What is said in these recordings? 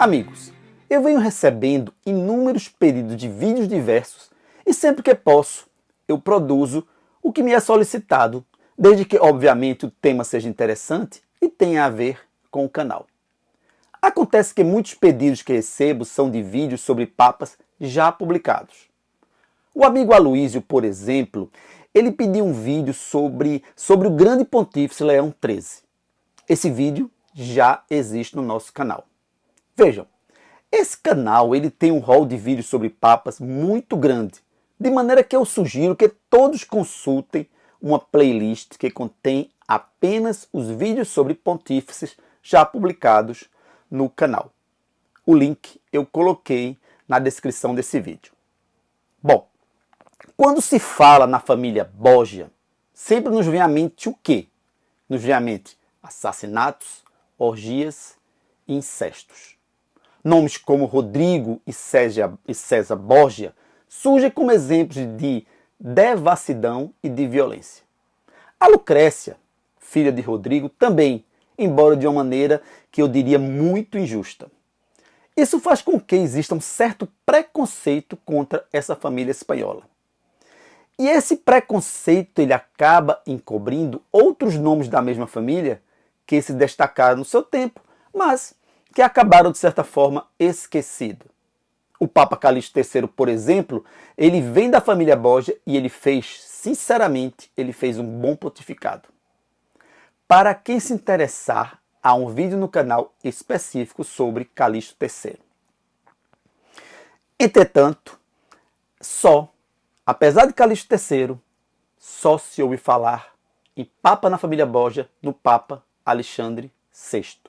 Amigos, eu venho recebendo inúmeros pedidos de vídeos diversos e sempre que posso eu produzo o que me é solicitado, desde que obviamente o tema seja interessante e tenha a ver com o canal. Acontece que muitos pedidos que recebo são de vídeos sobre papas já publicados. O amigo Aloísio, por exemplo, ele pediu um vídeo sobre o grande pontífice Leão XIII. Esse vídeo já existe no nosso canal. Vejam, esse canal ele tem um rol de vídeos sobre papas muito grande, de maneira que eu sugiro que todos consultem uma playlist que contém apenas os vídeos sobre pontífices já publicados no canal. O link eu coloquei na descrição desse vídeo. Bom, quando se fala na família Borgia, sempre nos vem à mente o quê? Nos vem à mente assassinatos, orgias e incestos. Nomes como Rodrigo e César Borgia surgem como exemplos de devassidão e de violência. A Lucrécia, filha de Rodrigo, também, embora de uma maneira que eu diria muito injusta. Isso faz com que exista um certo preconceito contra essa família espanhola. E esse preconceito ele acaba encobrindo outros nomes da mesma família que se destacaram no seu tempo, mas que acabaram de certa forma esquecidos. O Papa Calixto III, por exemplo, ele vem da família Borgia e ele fez, sinceramente, ele fez um bom pontificado. Para quem se interessar, há um vídeo no canal específico sobre Calixto III. Entretanto, apesar de Calixto III, só se ouve falar em Papa na família Borgia no Papa Alexandre VI.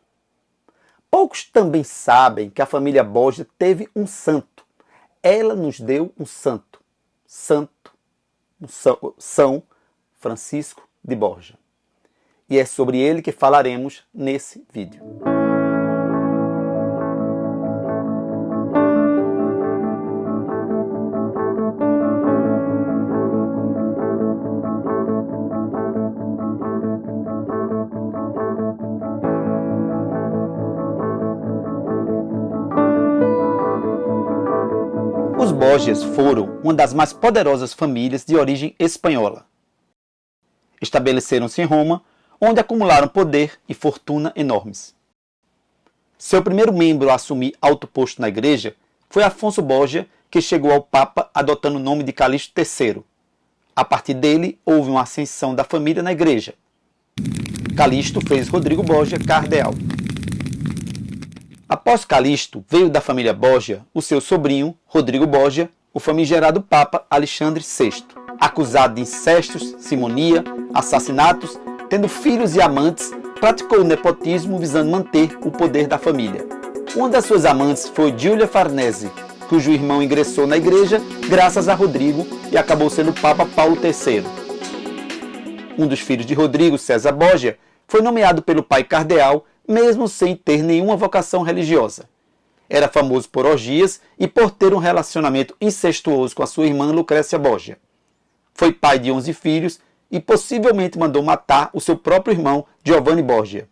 Poucos também sabem que a família Borgia teve um santo. Ela nos deu um santo. São Francisco de Borja. E é sobre ele que falaremos nesse vídeo. Os Borgias foram uma das mais poderosas famílias de origem espanhola. Estabeleceram-se em Roma, onde acumularam poder e fortuna enormes. Seu primeiro membro a assumir alto posto na igreja foi Afonso Borgia, que chegou ao Papa adotando o nome de Calixto III. A partir dele, houve uma ascensão da família na igreja. Calixto fez Rodrigo Borgia cardeal. Após Calixto, veio da família Borgia o seu sobrinho, Rodrigo Borgia, o famigerado Papa Alexandre VI, acusado de incestos, simonia, assassinatos, tendo filhos e amantes, praticou o nepotismo visando manter o poder da família. Uma das suas amantes foi Giulia Farnese, cujo irmão ingressou na igreja graças a Rodrigo e acabou sendo o Papa Paulo III. Um dos filhos de Rodrigo, César Borgia, foi nomeado pelo pai cardeal, mesmo sem ter nenhuma vocação religiosa. Era famoso por orgias e por ter um relacionamento incestuoso com a sua irmã Lucrécia Borgia. Foi pai de 11 filhos e possivelmente mandou matar o seu próprio irmão Giovanni Borgia.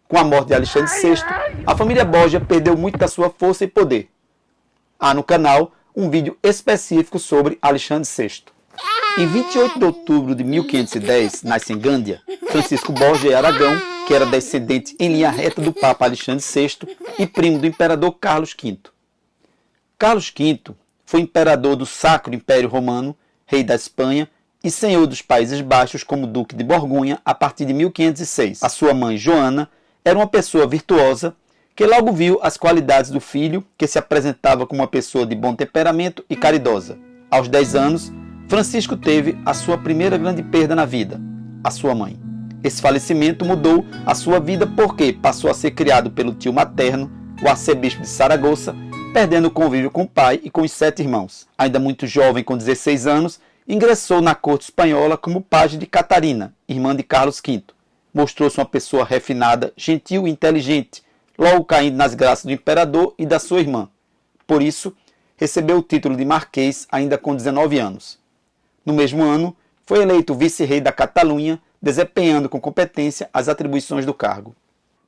Com a morte de Alexandre VI, a família Borgia perdeu muito da sua força e poder. Há no canal um vídeo específico sobre Alexandre VI. Em 28 de outubro de 1510, nasce em Gândia, Francisco Borgia e Aragão, que era descendente em linha reta do Papa Alexandre VI e primo do imperador Carlos V. Carlos V foi imperador do Sacro Império Romano, rei da Espanha e senhor dos Países Baixos como Duque de Borgonha a partir de 1506. A sua mãe, Joana, era uma pessoa virtuosa que logo viu as qualidades do filho, que se apresentava como uma pessoa de bom temperamento e caridosa. Aos 10 anos, Francisco teve a sua primeira grande perda na vida, a sua mãe. Esse falecimento mudou a sua vida porque passou a ser criado pelo tio materno, o arcebispo de Saragoça, perdendo o convívio com o pai e com os 7 irmãos. Ainda muito jovem, com 16 anos, ingressou na corte espanhola como pajem de Catarina, irmã de Carlos V. Mostrou-se uma pessoa refinada, gentil e inteligente, logo caindo nas graças do imperador e da sua irmã. Por isso, recebeu o título de marquês ainda com 19 anos. No mesmo ano, foi eleito vice-rei da Catalunha, desempenhando com competência as atribuições do cargo.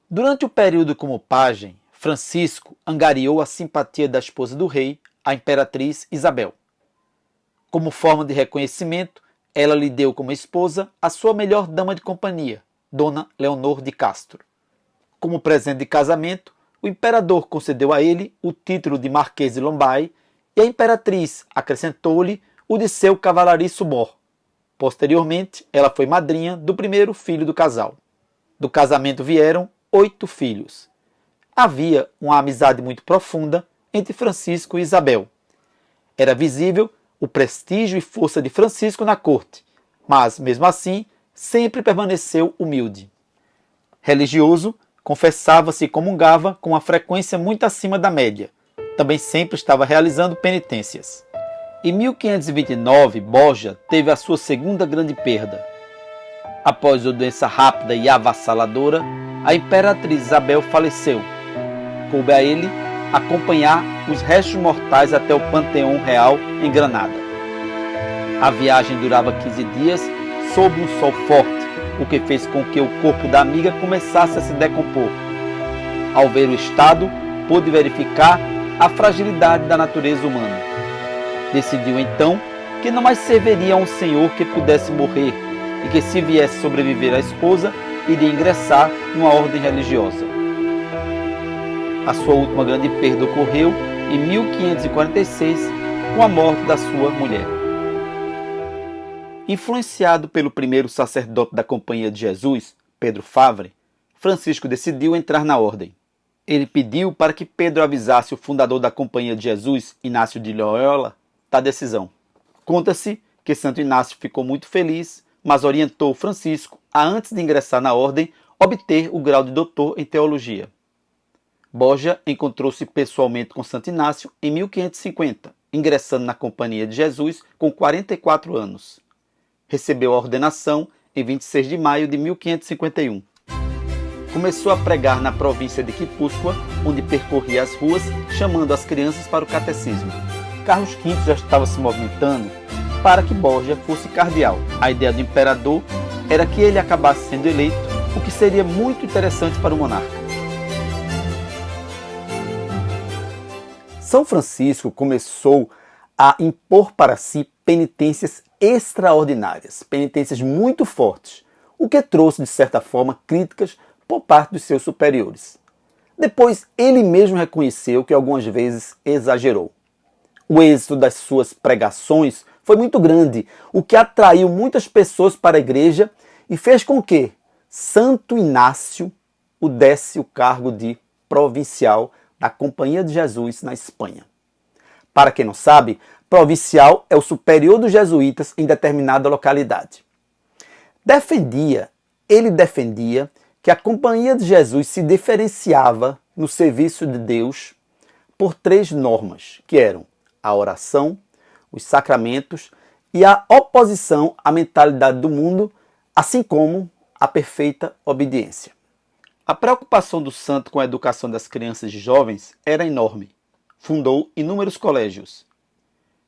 Durante o período como pajem, Francisco angariou a simpatia da esposa do rei, a imperatriz Isabel. Como forma de reconhecimento, ela lhe deu como esposa a sua melhor dama de companhia, Dona Leonor de Castro. Como presente de casamento, o imperador concedeu a ele o título de Marquês de Lombay e a imperatriz acrescentou-lhe o de seu cavalariço mor. Posteriormente, ela foi madrinha do primeiro filho do casal. Do casamento vieram 8 filhos. Havia uma amizade muito profunda entre Francisco e Isabel. Era visível o prestígio e força de Francisco na corte, mas, mesmo assim, sempre permaneceu humilde. Religioso, confessava-se e comungava com uma frequência muito acima da média. Também sempre estava realizando penitências. Em 1529, Borgia teve a sua segunda grande perda. Após uma doença rápida e avassaladora, a imperatriz Isabel faleceu. Coube a ele acompanhar os restos mortais até o Panteão Real em Granada. A viagem durava 15 dias sob um sol forte, o que fez com que o corpo da amiga começasse a se decompor. Ao ver o estado, pôde verificar a fragilidade da natureza humana. Decidiu então que não mais serviria a um senhor que pudesse morrer e que, se viesse sobreviver à esposa, iria ingressar numa ordem religiosa. A sua última grande perda ocorreu em 1546, com a morte da sua mulher. Influenciado pelo primeiro sacerdote da Companhia de Jesus, Pedro Favre, Francisco decidiu entrar na ordem. Ele pediu para que Pedro avisasse o fundador da Companhia de Jesus, Inácio de Loyola, da decisão. Conta-se que Santo Inácio ficou muito feliz, mas orientou Francisco a, antes de ingressar na ordem, obter o grau de doutor em teologia. Borgia encontrou-se pessoalmente com Santo Inácio em 1550, ingressando na Companhia de Jesus com 44 anos. Recebeu a ordenação em 26 de maio de 1551. Começou a pregar na província de Quipúscoa, onde percorria as ruas, chamando as crianças para o catecismo. Carlos V já estava se movimentando para que Borgia fosse cardeal. A ideia do imperador era que ele acabasse sendo eleito, o que seria muito interessante para o monarca. São Francisco começou a impor para si penitências extraordinárias, penitências muito fortes, o que trouxe, de certa forma, críticas por parte dos seus superiores. Depois, ele mesmo reconheceu que algumas vezes exagerou. O êxito das suas pregações foi muito grande, o que atraiu muitas pessoas para a igreja e fez com que Santo Inácio o desse o cargo de provincial da Companhia de Jesus na Espanha. Para quem não sabe, provincial é o superior dos jesuítas em determinada localidade. Ele defendia que a Companhia de Jesus se diferenciava no serviço de Deus por 3 normas, que eram a oração, os sacramentos e a oposição à mentalidade do mundo, assim como a perfeita obediência. A preocupação do santo com a educação das crianças e jovens era enorme. Fundou inúmeros colégios.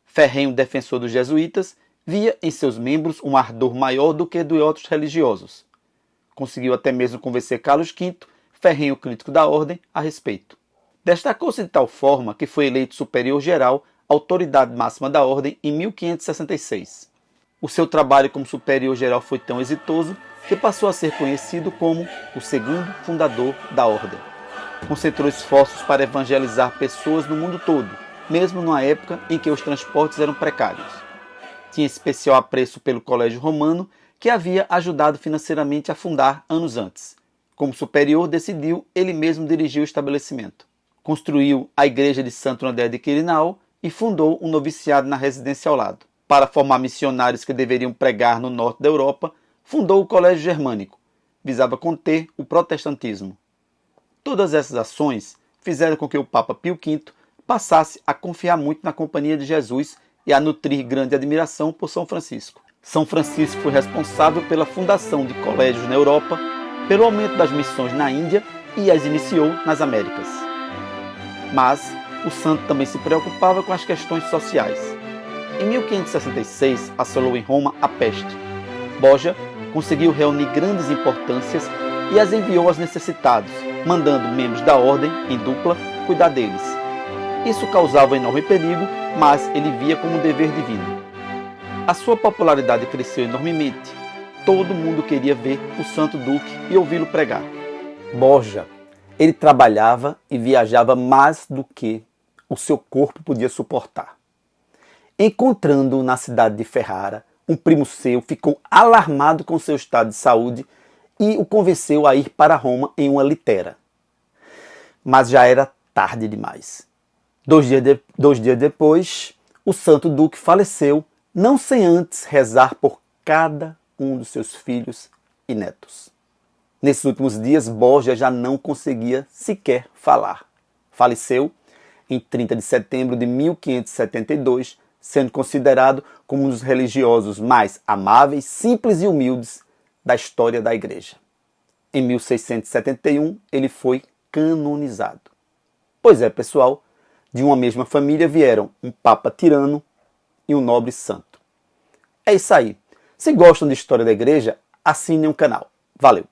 Ferrenho defensor dos jesuítas, via em seus membros um ardor maior do que de outros religiosos. Conseguiu até mesmo convencer Carlos V, ferrenho crítico da ordem, a respeito. Destacou-se de tal forma que foi eleito superior geral, autoridade máxima da ordem, em 1566. O seu trabalho como superior geral foi tão exitoso que passou a ser conhecido como o segundo fundador da ordem. Concentrou esforços para evangelizar pessoas no mundo todo, mesmo numa época em que os transportes eram precários. Tinha especial apreço pelo Colégio Romano, que havia ajudado financeiramente a fundar anos antes. Como superior, decidiu ele mesmo dirigir o estabelecimento. Construiu a igreja de Santo André de Quirinal e fundou um noviciado na residência ao lado. Para formar missionários que deveriam pregar no norte da Europa, fundou o Colégio Germânico. Visava conter o protestantismo. Todas essas ações fizeram com que o Papa Pio V passasse a confiar muito na Companhia de Jesus e a nutrir grande admiração por São Francisco. São Francisco foi responsável pela fundação de colégios na Europa, pelo aumento das missões na Índia e as iniciou nas Américas. Mas o santo também se preocupava com as questões sociais. Em 1566, assolou em Roma a peste. Borgia conseguiu reunir grandes importâncias e as enviou aos necessitados, mandando membros da ordem, em dupla, cuidar deles. Isso causava enorme perigo, mas ele via como um dever divino. A sua popularidade cresceu enormemente. Todo mundo queria ver o Santo Duque e ouvi-lo pregar. Borgia, ele trabalhava e viajava mais do que o seu corpo podia suportar. Encontrando-o na cidade de Ferrara, um primo seu ficou alarmado com seu estado de saúde e o convenceu a ir para Roma em uma litera. Mas já era tarde demais. 2 dias depois, o Santo Duque faleceu, não sem antes rezar por cada um dos seus filhos e netos. Nesses últimos dias, Borgia já não conseguia sequer falar. Faleceu em 30 de setembro de 1572, sendo considerado como um dos religiosos mais amáveis, simples e humildes da história da Igreja. Em 1671, ele foi canonizado. Pois é, pessoal, de uma mesma família vieram um papa tirano e um nobre santo. É isso aí. Se gostam de história da Igreja, assinem o canal. Valeu!